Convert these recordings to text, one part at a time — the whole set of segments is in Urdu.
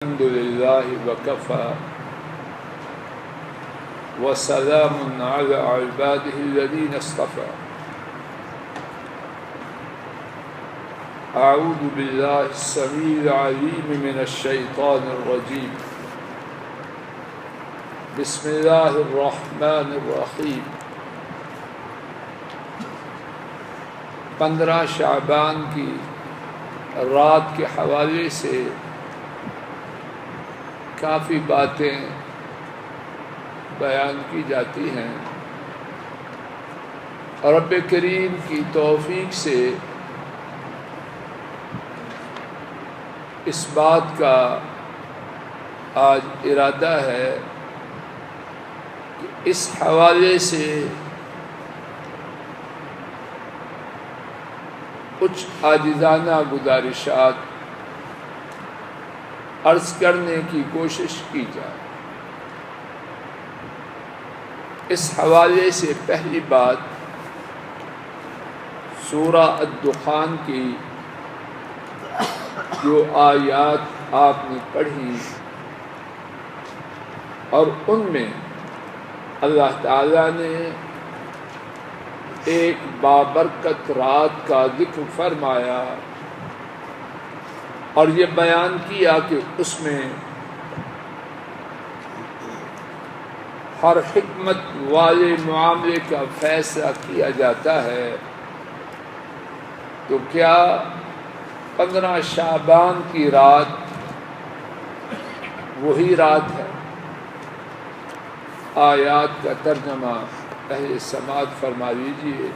الحمد لله وكفى وسلام على عباده الذين اصطفى أعوذ بالله السميع العليم من الشيطان الرجيم بسم الله الرحمن الرحيم 15 شعبان کی رات کے حوالے سے کافی باتیں بیان کی جاتی ہیں اور رب کریم کی توفیق سے اس بات کا آج ارادہ ہے کہ اس حوالے سے کچھ عاجزانہ گزارشات عرض کرنے کی کوشش کی جائے۔ اس حوالے سے پہلی بات سورہ الدخان کی جو آیات آپ نے پڑھی اور ان میں اللہ تعالیٰ نے ایک بابرکت رات کا ذکر فرمایا اور یہ بیان کیا کہ اس میں ہر حکمت والے معاملے کا فیصلہ کیا جاتا ہے، تو کیا 15 شعبان کی رات وہی رات ہے؟ آیات کا ترجمہ اہل سماعت فرما لیجیے۔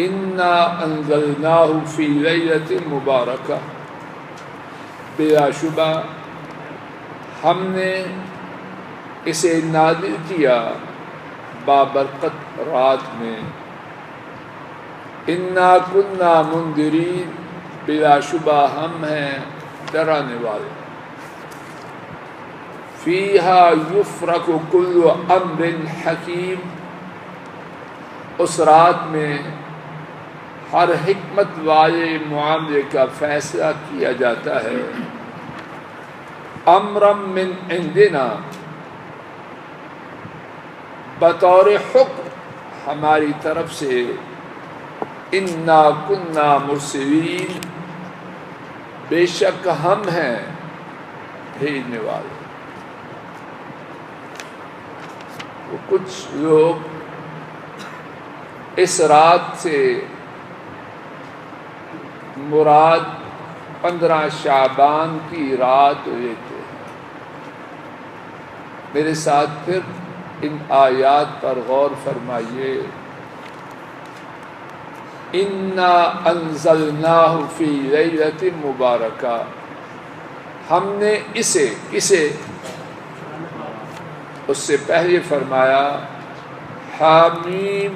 انا انزلناہ فی لیلۃ مبارکہ، بلا شبہ ہم نے اسے نازل کیا بابرکت رات میں۔ انا کنا منذرین، بلا شبہ ہم ہیں ڈرانے والے۔ فیہا یفرق کل امر حکیم، اس رات میں ہر حکمت والے معاملے کا فیصلہ کیا جاتا ہے۔ امرم من عندنا، بطور حکم ہماری طرف سے۔ انا کنا مرسلین، بے شک ہم ہیں بھیجنے والے۔ وہ کچھ لوگ اس رات سے مراد 15 شعبان کی رات لیتے ہیں۔ میرے ساتھ پھر ان آیات پر غور فرمائیے۔ انا انزلناہ فی لیلۃ مبارکہ، ہم نے اسے اس سے پہلے فرمایا حامیم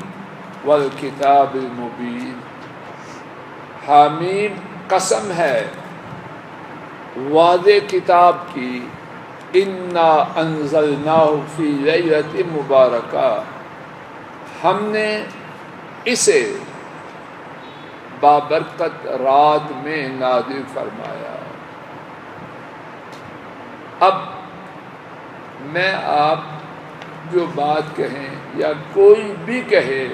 والکتاب المبین۔ حامیم قسم ہے واضح کتاب کی۔ انا انزلناہ فی لیلۃ مبارکہ، ہم نے اسے بابرکت رات میں نازل فرمایا۔ اب میں آپ جو بات کہیں یا کوئی بھی کہے،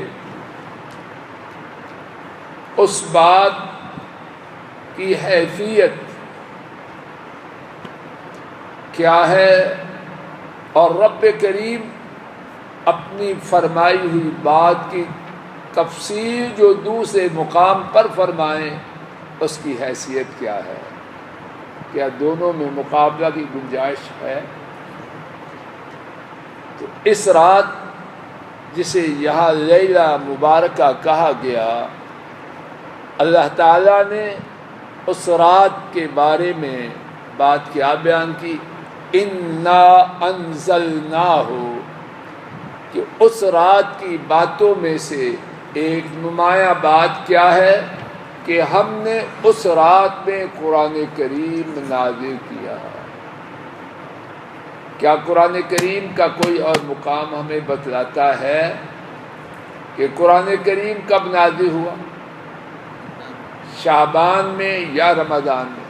اس بات کی حیثیت کیا ہے اور رب کریم اپنی فرمائی ہوئی بات کی تفصیل جو دوسرے مقام پر فرمائیں، اس کی حیثیت کیا ہے؟ کیا دونوں میں مقابلہ کی گنجائش ہے؟ تو اس رات جسے یہاں لیلہ مبارکہ کہا گیا، اللہ تعالیٰ نے اس رات کے بارے میں بات کیا بیان کی؟ انا انزلناہ، کہ اس رات کی باتوں میں سے ایک نمایاں بات کیا ہے کہ ہم نے اس رات میں قرآن کریم نازل کیا۔ کیا قرآن کریم کا کوئی اور مقام ہمیں بتلاتا ہے کہ قرآن کریم کب نازل ہوا؟ شعبان میں یا رمضان میں؟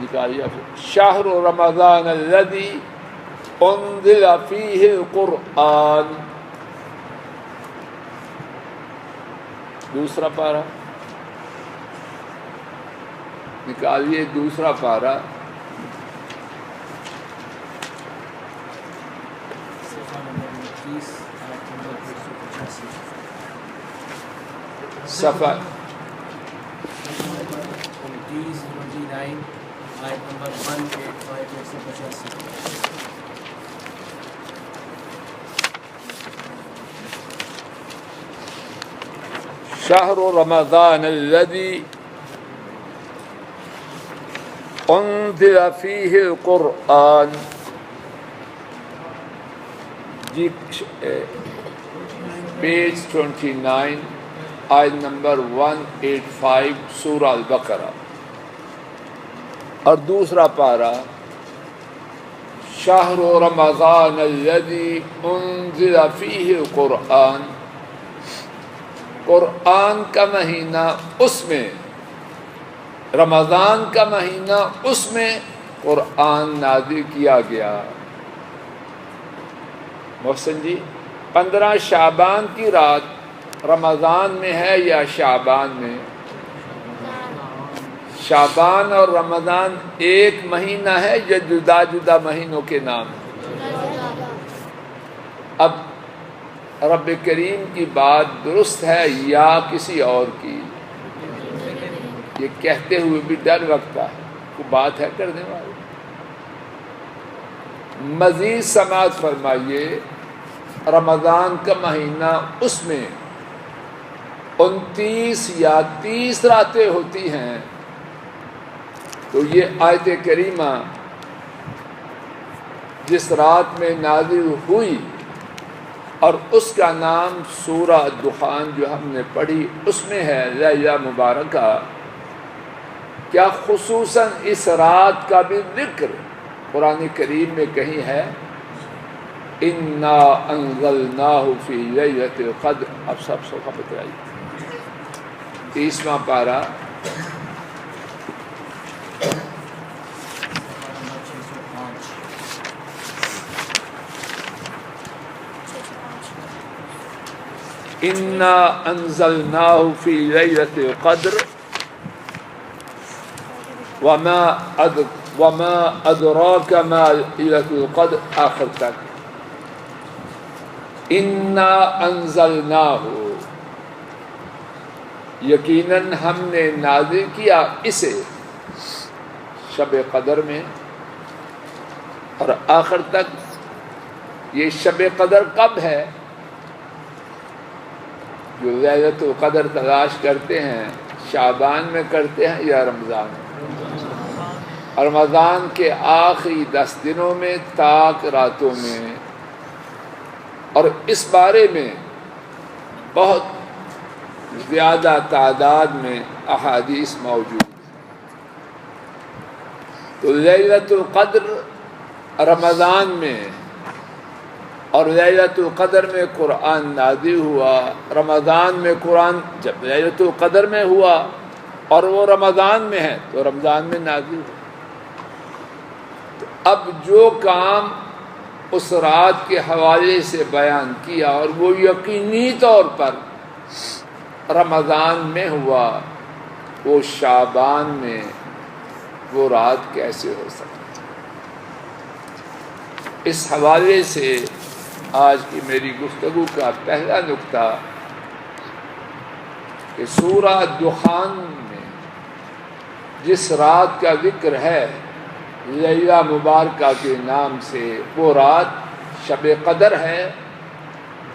نکالیے شہر رمضان الذی انزل فیہ القرآن، دوسرا پارہ نکالیے، دوسرا پارہ صفحہ 29 آیت نمبر 185 شہر رمضان الذی انزل فیہ القرآن، جی پیج 29 آیت نمبر 185 سورہ البقرہ، اور دوسرا پارہ شہر رمضان الذی انزل فیہ القرآن، قرآن کا مہینہ اس میں، رمضان کا مہینہ اس میں قرآن نازل کیا گیا۔ محسن جی 15 شعبان کی رات رمضان میں ہے یا شعبان میں؟ شعبان اور رمضان ایک مہینہ ہے یا جدا جدا مہینوں کے نام؟ اب رب کریم کی بات درست ہے یا کسی اور کی؟ یہ کہتے ہوئے بھی ڈر لگتا ہے، کوئی بات ہے کرنے والی؟ مزید سماعت فرمائیے، رمضان کا مہینہ اس میں 29 یا 30 راتیں ہوتی ہیں، تو یہ آیت کریمہ جس رات میں نازل ہوئی اور اس کا نام سورہ دخان جو ہم نے پڑھی اس میں ہے لیلہ مبارکہ، کیا خصوصاً اس رات کا بھی ذکر قرآن کریم میں کہیں ہے؟ انا انزلناہ فی لیلۃ القدر۔ اب سب صفحہ بتائیے، 30واں پارہ انا انزلناہ فی لیلۃ القدر وما ادراک ما لیلۃ القدر، آخر تک انا انزلناہ، یقیناً ہم نے نازل کیا اسے شب قدر میں، اور آخر تک یہ شب قدر کب ہے؟ جو لیلۃ القدر تلاش کرتے ہیں شعبان میں کرتے ہیں یا رمضان میں؟ رمضان کے آخری 10 دنوں میں، تاک راتوں میں، اور اس بارے میں بہت زیادہ تعداد میں احادیث موجود ہیں۔ تو لیلۃ القدر رمضان میں، اور لیلۃ القدر میں قرآن نازل ہوا، رمضان میں قرآن جب لیلۃ القدر میں ہوا اور وہ رمضان میں ہے تو رمضان میں نازل ہوا۔ تو اب جو کام اس رات کے حوالے سے بیان کیا اور وہ یقینی طور پر رمضان میں ہوا، وہ شعبان میں وہ رات کیسے ہو سکتی؟ اس حوالے سے آج کی میری گفتگو کا پہلا نقطہ کہ سورہ دخان میں جس رات کا ذکر ہے لیلہ مبارکہ کے نام سے، وہ رات شب قدر ہے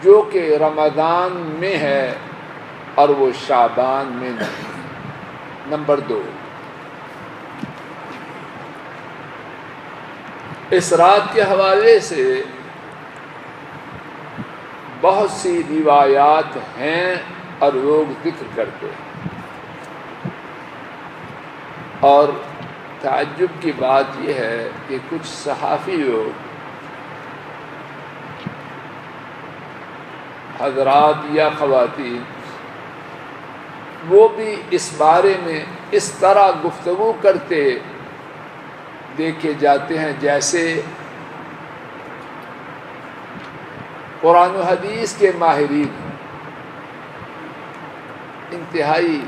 جو کہ رمضان میں ہے اور وہ شعبان میں نہیں۔ نمبر 2، اس رات کے حوالے سے بہت سی روایات ہیں اور لوگ ذکر کرتے ہیں، اور تعجب کی بات یہ ہے کہ کچھ صحافی لوگ حضرات یا خواتین وہ بھی اس بارے میں اس طرح گفتگو کرتے دیکھے جاتے ہیں جیسے قرآن و حدیث کے ماہرین انتہائی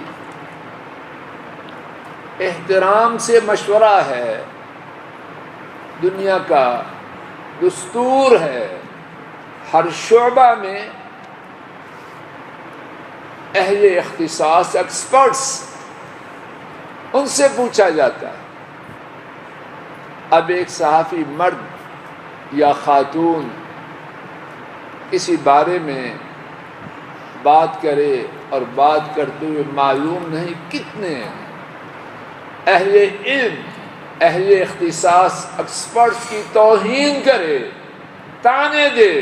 احترام سے مشورہ ہے، دنیا کا دستور ہے، ہر شعبہ میں اہل اختصاص ایکسپرٹس ان سے پوچھا جاتا ہے۔ اب ایک صحافی مرد یا خاتون کسی بارے میں بات کرے اور بات کرتے ہوئے معلوم نہیں کتنے اہل علم، اہل اختصاص ایکسپرٹس کی توہین کرے، طعنے دے،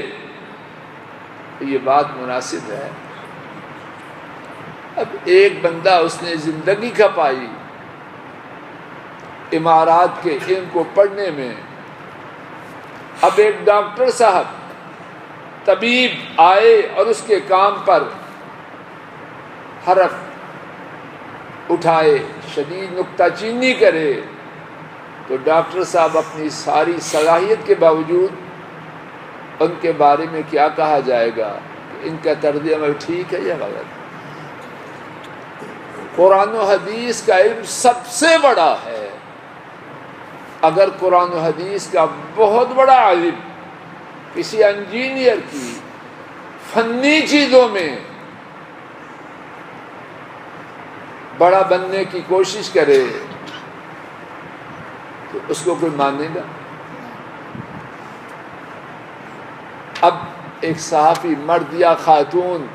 یہ بات مناسب ہے؟ اب ایک بندہ اس نے زندگی کھپائی امارات کے علم کو پڑھنے میں، اب ایک ڈاکٹر صاحب طبیب آئے اور اس کے کام پر حرف اٹھائے، شدید نکتہ چینی کرے، تو ڈاکٹر صاحب اپنی ساری صلاحیت کے باوجود ان کے بارے میں کیا کہا جائے گا کہ ان کا طرز عمل ٹھیک ہے یا غلط؟ قرآن و حدیث کا علم سب سے بڑا ہے۔ اگر قرآن و حدیث کا بہت بڑا عالم کسی انجینئر کی فنی چیزوں میں بڑا بننے کی کوشش کرے تو اس کو کوئی مانے گا؟ اب ایک صحافی مرد یا خاتون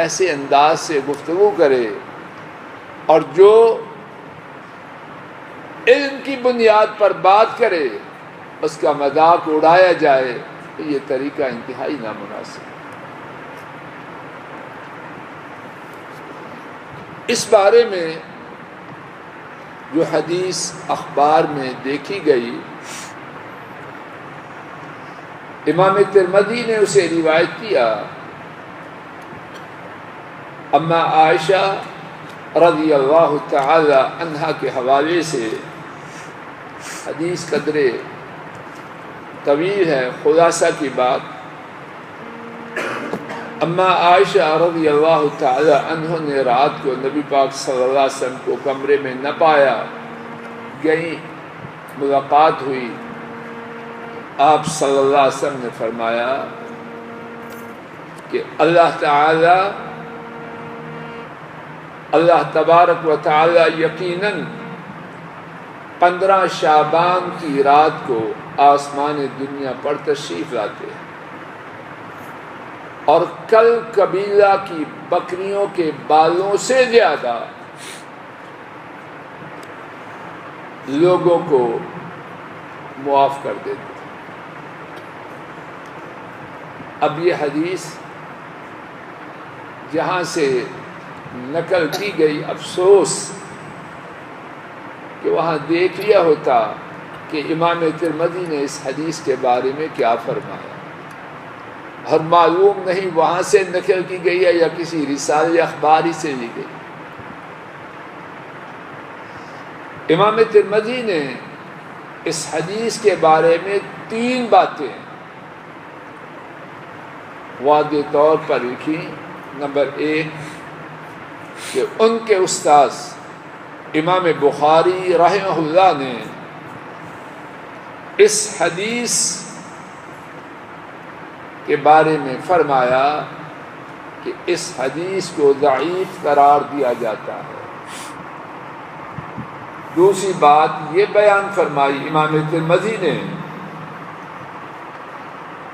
ایسے انداز سے گفتگو کرے اور جو علم کی بنیاد پر بات کرے اس کا مذاق اڑایا جائے تو یہ طریقہ انتہائی نامناسب ہے۔ اس بارے میں جو حدیث اخبار میں دیکھی گئی، امام ترمذی نے اسے روایت کیا، اما عائشہ رضی اللہ تعالی عنہا کے حوالے سے۔ حدیث قدرے طویل ہے، خلاصہ کی بات، اما عائشہ رضی اللہ تعالی عنہ نے رات کو نبی پاک صلی اللہ علیہ وسلم کو کمرے میں نہ پایا، گئی، ملاقات ہوئی، آپ صلی اللہ علیہ وسلم نے فرمایا کہ اللہ تبارک و تعالی یقیناً 15 شعبان کی رات کو آسمان دنیا پر تشریف لاتے ہیں، اور کل قبیلہ کی بکریوں کے بالوں سے زیادہ لوگوں کو معاف کر دیتے ہیں۔ اب یہ حدیث جہاں سے نقل کی گئی، افسوس کہ وہاں دیکھ لیا ہوتا کہ امام ترمذی نے اس حدیث کے بارے میں کیا فرمایا، اور معلوم نہیں وہاں سے نقل کی گئی ہے یا کسی رسالے اخباری سے لی گئی۔ امام ترمذی نے اس حدیث کے بارے میں 3 باتیں واضح طور پر لکھی۔ نمبر 1 کہ ان کے استاذ امام بخاری رحمہ اللہ نے اس حدیث کے بارے میں فرمایا کہ اس حدیث کو ضعیف قرار دیا جاتا ہے۔ دوسری بات یہ بیان فرمائی امام ترمذی نے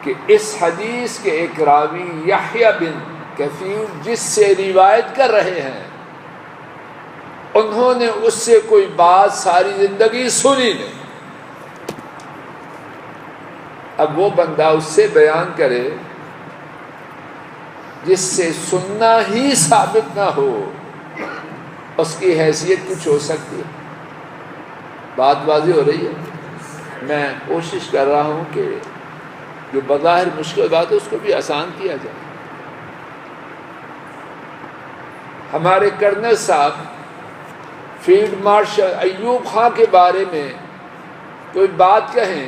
کہ اس حدیث کے ایک راوی یحییٰ بن کثیر جس سے روایت کر رہے ہیں، انہوں نے اس سے کوئی بات ساری زندگی سنی نہیں۔ اب وہ بندہ اس سے بیان کرے جس سے سننا ہی ثابت نہ ہو، اس کی حیثیت کچھ ہو سکتی ہے؟ بات واضح ہو رہی ہے؟ میں کوشش کر رہا ہوں کہ جو بظاہر مشکل بات ہے اس کو بھی آسان کیا جائے۔ ہمارے کرنل صاحب فیلڈ مارشل ایوب خان کے بارے میں کوئی بات کہیں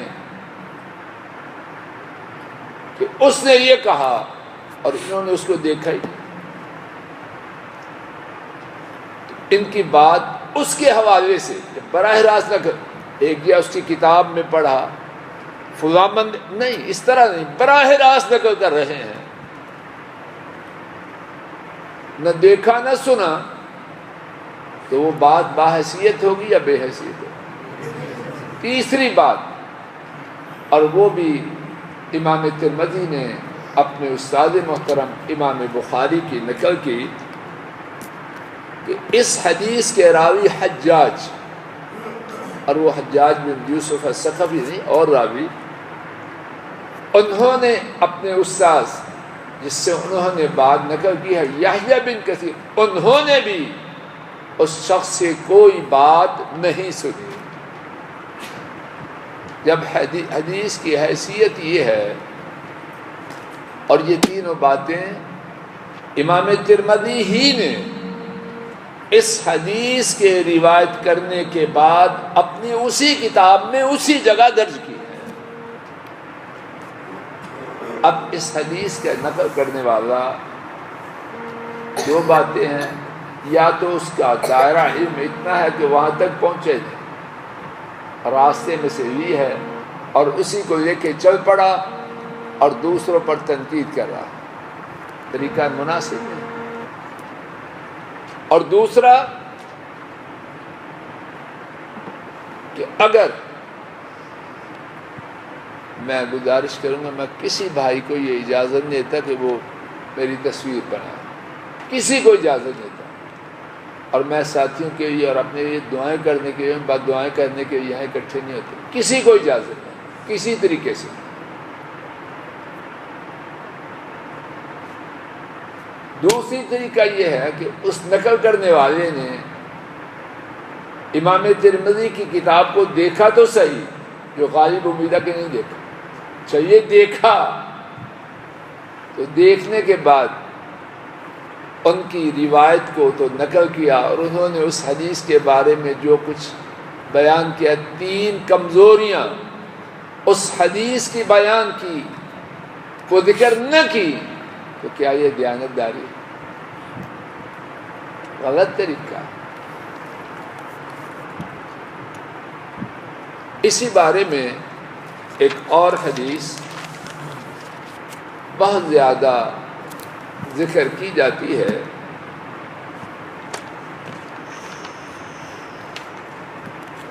کہ اس نے یہ کہا اور انہوں نے اس کو دیکھا ہی نہیں، تو ان کی بات اس کے حوالے سے براہ راست نہ کر، ایک یا اس کی کتاب میں پڑھا فلاں بند، نہیں، اس طرح نہیں، براہ راست نقل کر رہے ہیں، نہ دیکھا نہ سنا، تو وہ بات باحیثیت ہوگی یا بے حیثیت ہوگی؟ تیسری بات، اور وہ بھی امام ترمذی نے اپنے استاد محترم امام بخاری کی نقل کی کہ اس حدیث کے راوی حجاج، اور وہ حجاج بن یوسف الثقفی نہیں اور راوی، انہوں نے اپنے استاد جس سے انہوں نے بات نقل کی ہے یحییٰ بن کثیر، انہوں نے بھی اس شخص سے کوئی بات نہیں سنی۔ جب حدیث کی حیثیت یہ ہے، اور یہ تینوں باتیں امام ترمذی ہی نے اس حدیث کے روایت کرنے کے بعد اپنی اسی کتاب میں اسی جگہ درج کی ہے۔ اب اس حدیث کا نقل کرنے والا دو باتیں ہیں، یا تو اس کا دائرہ علم اتنا ہے کہ وہاں تک پہنچے جائے، راستے میں سے یہ ہے اور اسی کو لے کے چل پڑا اور دوسروں پر تنقید کر رہا، طریقہ مناسب ہے۔ اور دوسرا کہ اگر میں گزارش کروں گا، میں کسی بھائی کو یہ اجازت نہیں دیتا کہ وہ میری تصویر بنائے، کسی کو اجازت نہیں دیتا، اور میں ساتھیوں کے لیے اور اپنے لیے دعائیں کرنے کے لیے، بد دعائیں کرنے کے لیے یہاں اکٹھے نہیں ہوتے، کسی کو اجازت نہیں، کسی طریقے سے۔ دوسری طریقہ یہ ہے کہ اس نقل کرنے والے نے امام ترمذی کی کتاب کو دیکھا تو صحیح، جو غالب امیدہ کہ نہیں دیکھا، چاہیے دیکھا، تو دیکھنے کے بعد ان کی روایت کو تو نقل کیا، اور انہوں نے اس حدیث کے بارے میں جو کچھ بیان کیا، تین کمزوریاں اس حدیث کی بیان کی، کو ذکر نہ کی، تو کیا یہ دیانتداری؟ غلط طریقہ۔ اسی بارے میں ایک اور حدیث بہت زیادہ ذکر کی جاتی ہے،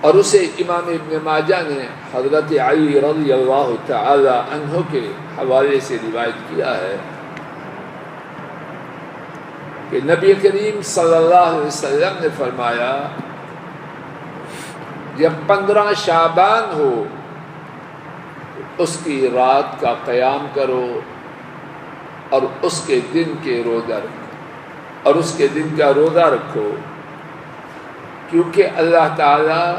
اور اسے امام ابن ماجہ نے حضرت علی رضی اللہ تعالی عنہ کے حوالے سے روایت کیا ہے کہ نبی کریم صلی اللہ علیہ وسلم نے فرمایا، جب 15 شعبان ہو اس کی رات کا قیام کرو اور اس کے دن کے روزہ رکھو، اور اس کے دن کا روزہ رکھو، کیونکہ اللہ تعالیٰ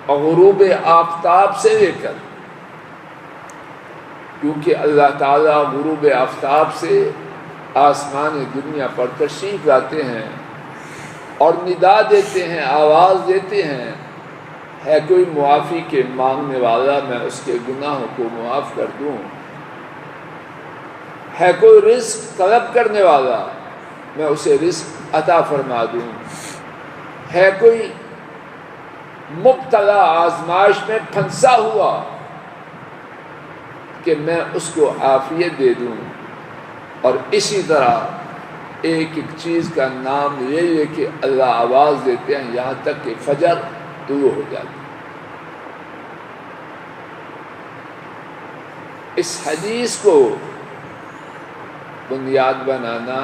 غروب آفتاب سے لے کر، کیونکہ اللہ تعالیٰ غروب آفتاب سے آسمان دنیا پر تشریف لاتے ہیں اور ندا دیتے ہیں، آواز دیتے ہیں، ہے کوئی معافی کے مانگنے والا، میں اس کے گناہوں کو معاف کر دوں، ہے کوئی رزق طلب کرنے والا، میں اسے رزق عطا فرما دوں، ہے کوئی مبتلا آزمائش میں پھنسا ہوا کہ میں اس کو عافیت دے دوں۔ اور اسی طرح ایک ایک چیز کا نام لے لے کے اللہ آواز دیتے ہیں یہاں تک کہ فجر طلوع ہو جاتی۔ اس حدیث کو بنیاد بنانا،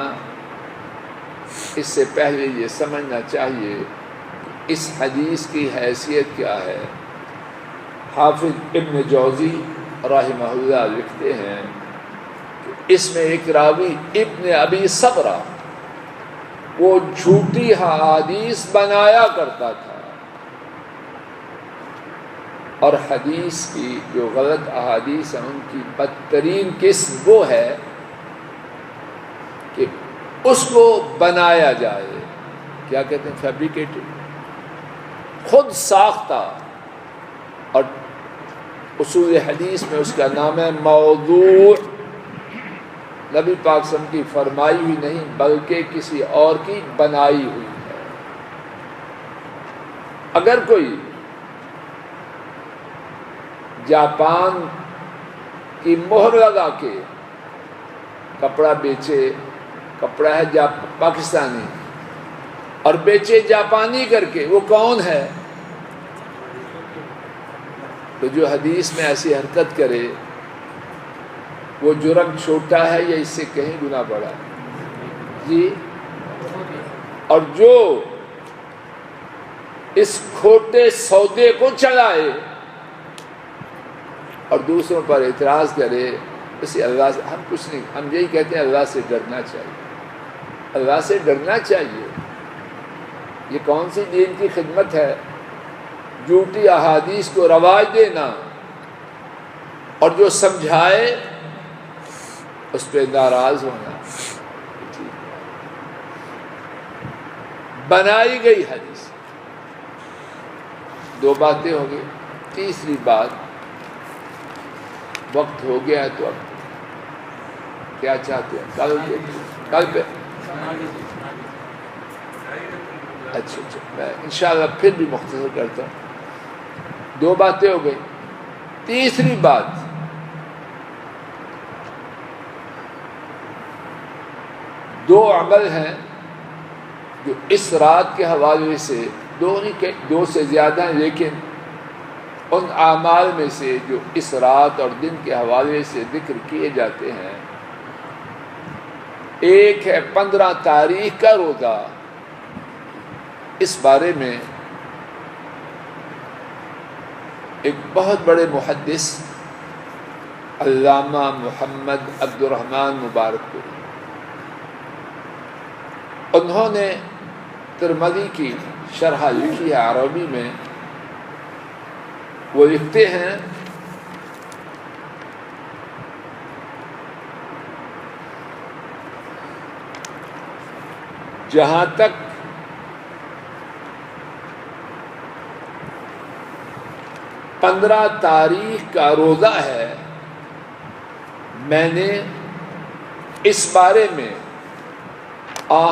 اس سے پہلے یہ سمجھنا چاہیے اس حدیث کی حیثیت کیا ہے۔ حافظ ابن جوزی رحمہ اللہ لکھتے ہیں کہ اس میں ایک راوی ابن ابی صبرہ وہ جھوٹی حدیث بنایا کرتا تھا، اور حدیث کی جو غلط احادیث ہیں ان کی بدترین قسم وہ ہے کہ اس کو بنایا جائے، کیا کہتے ہیں، فیبریکیٹڈ، خود ساختہ اور اصول حدیث میں اس کا نام ہے موضوع. نبی پاک صلی اللہ علیہ وسلم کی فرمائی ہوئی نہیں بلکہ کسی اور کی بنائی ہوئی ہے. اگر کوئی جاپان کی مہر لگا کے کپڑا بیچے، کپڑا ہے پاکستانی اور بیچے جاپانی کر کے، وہ کون ہے؟ تو جو حدیث میں ایسی حرکت کرے وہ جرم چھوٹا ہے یا اس سے کہیں گنا بڑا ہے؟ جی. اور جو اس کھوٹے سودے کو چلائے اور دوسروں پر اعتراض کرے، اسے اللہ سے ہم کچھ نہیں، ہم یہی کہتے ہیں اللہ سے ڈرنا چاہیے، اللہ سے ڈرنا چاہیے. یہ کون سی دین کی خدمت ہے؟ جھوٹی احادیث کو رواج دینا اور جو سمجھائے اس پہ ناراض ہونا. بنائی گئی حدیث. دو باتیں ہو گئی. تیسری بات، وقت ہو گیا ہے تو اب کیا چاہتے ہیں؟ کل پہ اچھا میں انشاءاللہ پھر بھی مختصر کرتا ہوں. دو باتیں ہو گئی. تیسری بات، دو عمل ہیں جو اس رات کے حوالے سے دو سے زیادہ ہیں، لیکن ان اعمال میں سے جو اس رات اور دن کے حوالے سے ذکر کیے جاتے ہیں، ایک ہے 15 تاریخ کا روزہ. اس بارے میں ایک بہت بڑے محدث علامہ محمد عبد الرحمن مبارک کو، انہوں نے ترمذی کی شرح لکھی ہے عربی میں. وہ لکھتے ہیں جہاں تک پندرہ تاریخ کا روزہ ہے، میں نے اس بارے میں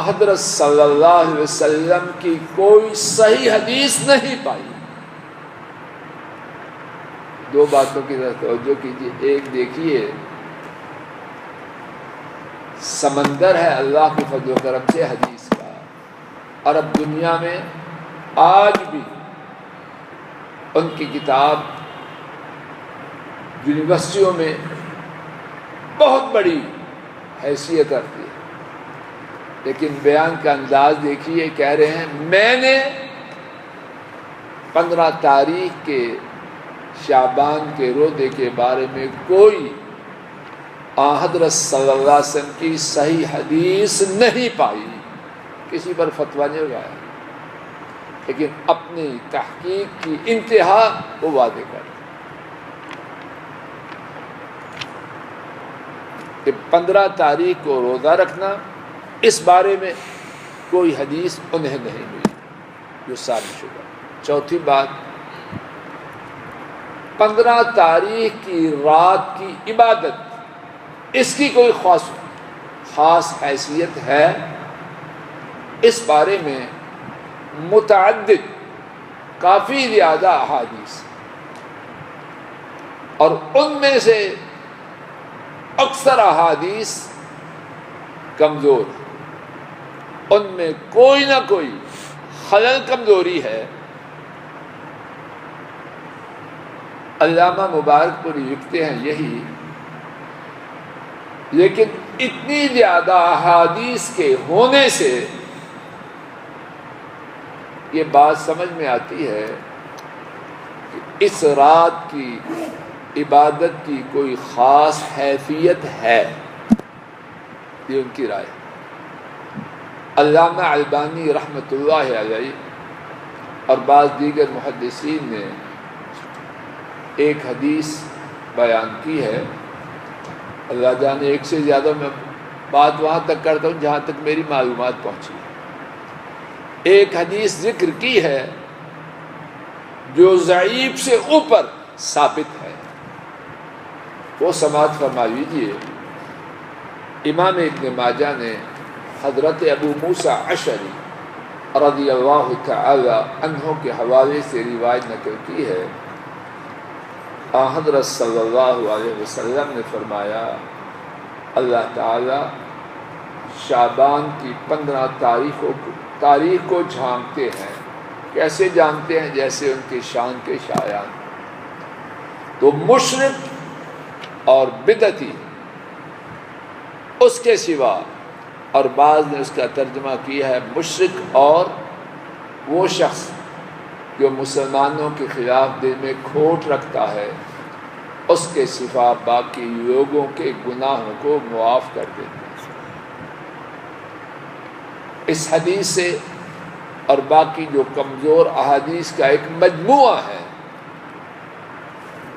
حضرت صلی اللہ علیہ وسلم کی کوئی صحیح حدیث نہیں پائی. دو باتوں کی طرف توجہ کیجیے. ایک دیکھیے، سمندر ہے اللہ کے فضل و کرم سے حدیث کا. عرب دنیا میں آج بھی ان کی کتاب یونیورسٹیوں میں بہت بڑی حیثیت رکھتی ہے، لیکن بیان کا انداز دیکھیے. کہہ رہے ہیں میں نے 15 تاریخ کے شعبان کے روزے کے بارے میں کوئی حضرت صلی اللہ علیہ وسلم کی صحیح حدیث نہیں پائی. کسی پر فتویٰ نہیں لگایا، لیکن اپنی تحقیق کی انتہا وہ واضح کر کہ 15 تاریخ کو روزہ رکھنا، اس بارے میں کوئی حدیث انہیں نہیں ملی جو ثابت شدہ. چوتھی بات، 15 تاریخ کی رات کی عبادت، اس کی کوئی خاص حیثیت ہے؟ اس بارے میں متعدد کافی زیادہ احادیث، اور ان میں سے اکثر احادیث کمزور، ان میں کوئی نہ کوئی خلل کمزوری ہے. علامہ مبارک پوری لکھتے ہیں یہی، لیکن اتنی زیادہ احادیث کے ہونے سے یہ بات سمجھ میں آتی ہے کہ اس رات کی عبادت کی کوئی خاص حیثیت ہے. یہ ان کی رائے. علامہ البانی رحمۃ اللہ علیہ اور بعض دیگر محدثین نے ایک حدیث بیان کی ہے. اللہ جانے ایک سے زیادہ میں بات وہاں تک کرتا ہوں جہاں تک میری معلومات پہنچی. ایک حدیث ذکر کی ہے جو ضعیف سے اوپر ثابت ہے. وہ سماعت فرما لیجیے۔ امام ابن ماجہ نے حضرت ابو موسیٰ اشعری رضی اللہ تعالی عنہ کے حوالے سے روایت نقل کی ہے، حضرت صلی اللہ علیہ وسلم نے فرمایا اللہ تعالی شعبان کی 15 تاریخ کو جھانکتے ہیں۔ کیسے جانتے ہیں؟ جیسے ان کی شان کے شایان۔ تو مشرک اور بدعتی اس کے سوا، اور بعض نے اس کا ترجمہ کیا ہے مشرک اور وہ شخص جو مسلمانوں کے خلاف دل میں کھوٹ رکھتا ہے، اس کے سوا باقی لوگوں کے گناہوں کو معاف کر دیتے ہیں۔ اس حدیث سے اور باقی جو کمزور احادیث کا ایک مجموعہ ہے،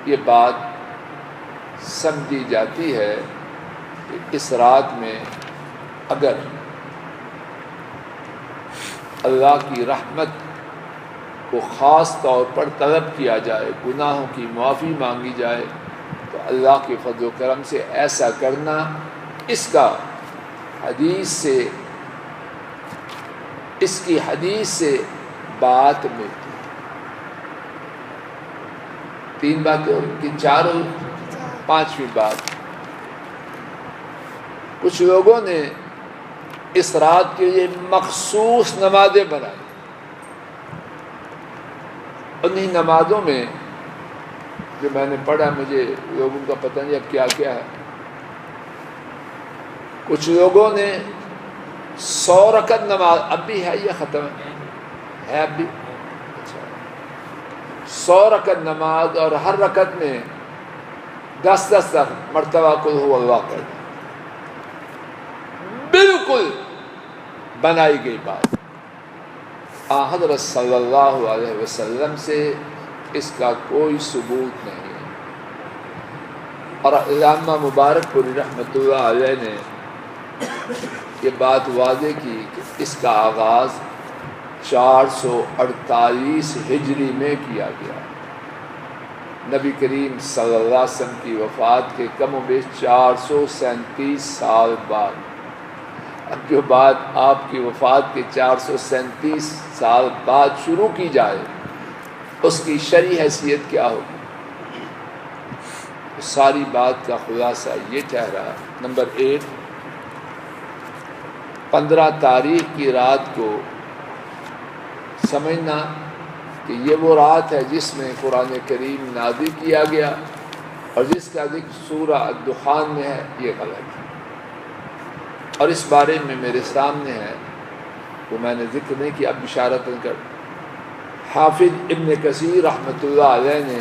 یہ بات سمجھی جاتی ہے کہ اس رات میں اگر اللہ کی رحمت کو خاص طور پر طلب کیا جائے، گناہوں کی معافی مانگی جائے، تو اللہ کے فضل و کرم سے ایسا کرنا، اس کی حدیث سے بات ملتی ہے۔ 3 باتیں کی 4 5ویں بات، کچھ لوگوں نے اس رات کے لیے مخصوص نمازیں بنائی۔ انہی نمازوں میں جو میں نے پڑھا، مجھے لوگوں کا پتہ نہیں اب کیا کیا ہے، کچھ لوگوں نے 100 رکعت نماز، اب بھی ہے یا ختم ہے؟ اب بھی 100 رکعت نماز، اور ہر رکعت میں 10 مرتبہ قل هو اللہ کرنا، بالکل بنائی گئی بات۔ حضرت صلی اللہ علیہ وسلم سے اس کا کوئی ثبوت نہیں ہے، اور علامہ مبارک پوری رحمۃ اللہ علیہ نے یہ بات واضح کی کہ اس کا آغاز 448 ہجری میں کیا گیا۔ نبی کریم صلی اللہ علیہ وسلم کی وفات کے کم و بیش 437 سال بعد۔ اب جو بات آپ کی وفات کے 437 سال بعد شروع کی جائے، اس کی شرعی حیثیت کیا ہوگی؟ ساری بات کا خلاصہ یہ ٹھہرا، نمبر 1، 15 تاریخ کی رات کو سمجھنا کہ یہ وہ رات ہے جس میں قرآن کریم نازل کیا گیا اور جس کا ذکر سورہ الدخان میں ہے، یہ غلط ہے۔ اور اس بارے میں میرے سامنے ہے، وہ میں نے ذکر نہیں کیا، اب اشارت کر، حافظ ابن کثیر رحمۃ اللہ علیہ نے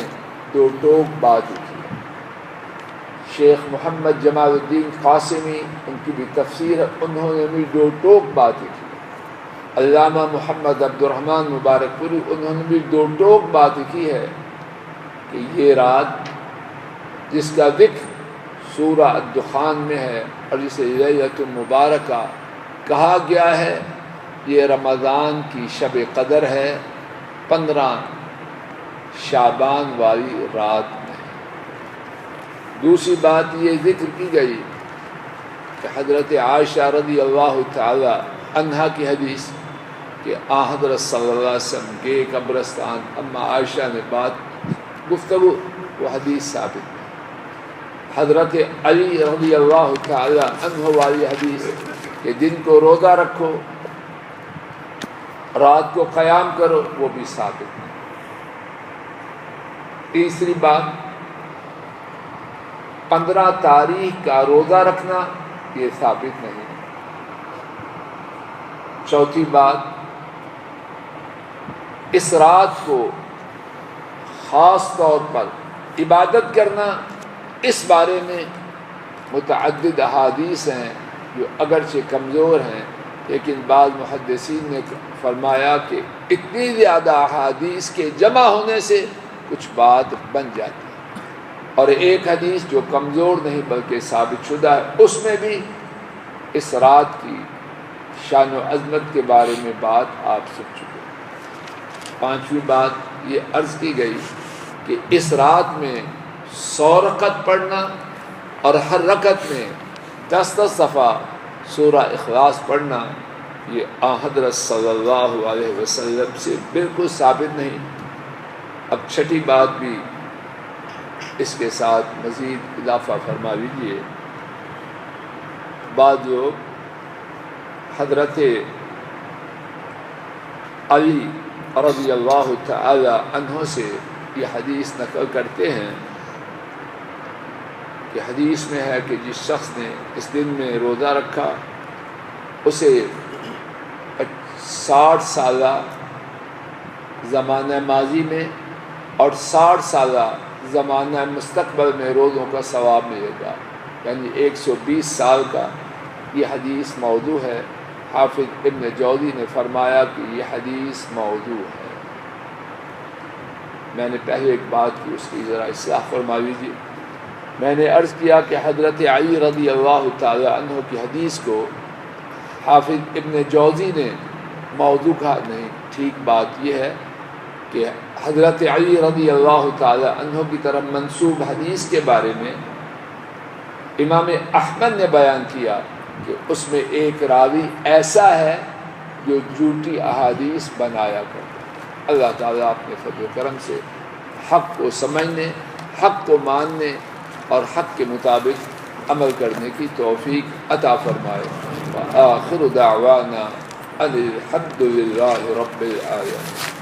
2 ٹوک بات کی۔ شیخ محمد جمال الدین قاسمی، ان کی بھی تفسیر ہے، انہوں نے بھی 2 ٹوک بات کی۔ علامہ محمد عبد الرحمن مبارک پوری، انہوں نے بھی 2 ٹوک بات کی ہے کہ یہ رات جس کا ذکر سورہ الدخان میں ہے اور جسے لیلۃ المبارکہ کہا گیا ہے، یہ رمضان کی شب قدر ہے، 15 شعبان والی رات میں۔ دوسری بات یہ ذکر کی گئی کہ حضرت عائشہ رضی اللہ تعالی عنہا کی حدیث کہ حضرت صلی اللہ علیہ وسلم کے قبرستان، اما عائشہ نے بات گفتگو، وہ حدیث ثابت ہے۔ حضرت علی رضی اللہ تعالی عنہ والی حدیث کہ دن کو روزہ رکھو، رات کو قیام کرو، وہ بھی ثابت ہے۔ تیسری بات، 15 تاریخ کا روزہ رکھنا، یہ ثابت نہیں ہے۔ چوتھی بات، اس رات کو خاص طور پر عبادت کرنا، اس بارے میں متعدد احادیث ہیں جو اگرچہ کمزور ہیں، لیکن بعض محدثین نے فرمایا کہ اتنی زیادہ احادیث کے جمع ہونے سے کچھ بات بن جاتی ہے، اور ایک حدیث جو کمزور نہیں بلکہ ثابت شدہ ہے، اس میں بھی اس رات کی شان و عظمت کے بارے میں بات آپ سن چکے۔ 5ویں بات یہ عرض کی گئی کہ اس رات میں 100 رکعت پڑھنا اور ہر رکعت میں 10 دفعہ سورہ اخلاص پڑھنا یہ حضرت صلی اللہ علیہ وسلم سے بالکل ثابت نہیں۔ اب چھٹی بات بھی اس کے ساتھ مزید اضافہ فرما لیجیے۔ بعض لوگ حضرت علی رضی اللہ تعالی عنہ سے یہ حدیث نقل کرتے ہیں کہ حدیث میں ہے کہ جس شخص نے اس دن میں روزہ رکھا اسے 60 سالہ زمانہ ماضی میں اور 60 سالہ زمانہ مستقبل میں روزوں کا ثواب ملے گا، یعنی 120 سال کا۔ یہ حدیث موضوع ہے۔ حافظ ابن جوزی نے فرمایا کہ یہ حدیث موضوع ہے۔ میں نے پہلے ایک بات کی، اس کی ذرا اصلاح فرما لیجیے۔ میں نے عرض کیا کہ حضرت علی رضی اللہ تعالی عنہ کی حدیث کو حافظ ابن جوزی نے موضوع کہا نہیں۔ ٹھیک بات یہ ہے کہ حضرت علی رضی اللہ تعالی عنہ کی طرف منسوب حدیث کے بارے میں امام احمد نے بیان کیا کہ اس میں ایک راوی ایسا ہے جو جھوٹی احادیث بنایا کرتا ہے۔ اللہ تعالیٰ اپنے فضل و کرم سے حق کو سمجھنے، حق کو ماننے اور حق کے مطابق عمل کرنے کی توفیق عطا فرمائے۔ وآخر دعوانا ان الحمد للہ رب العالمین۔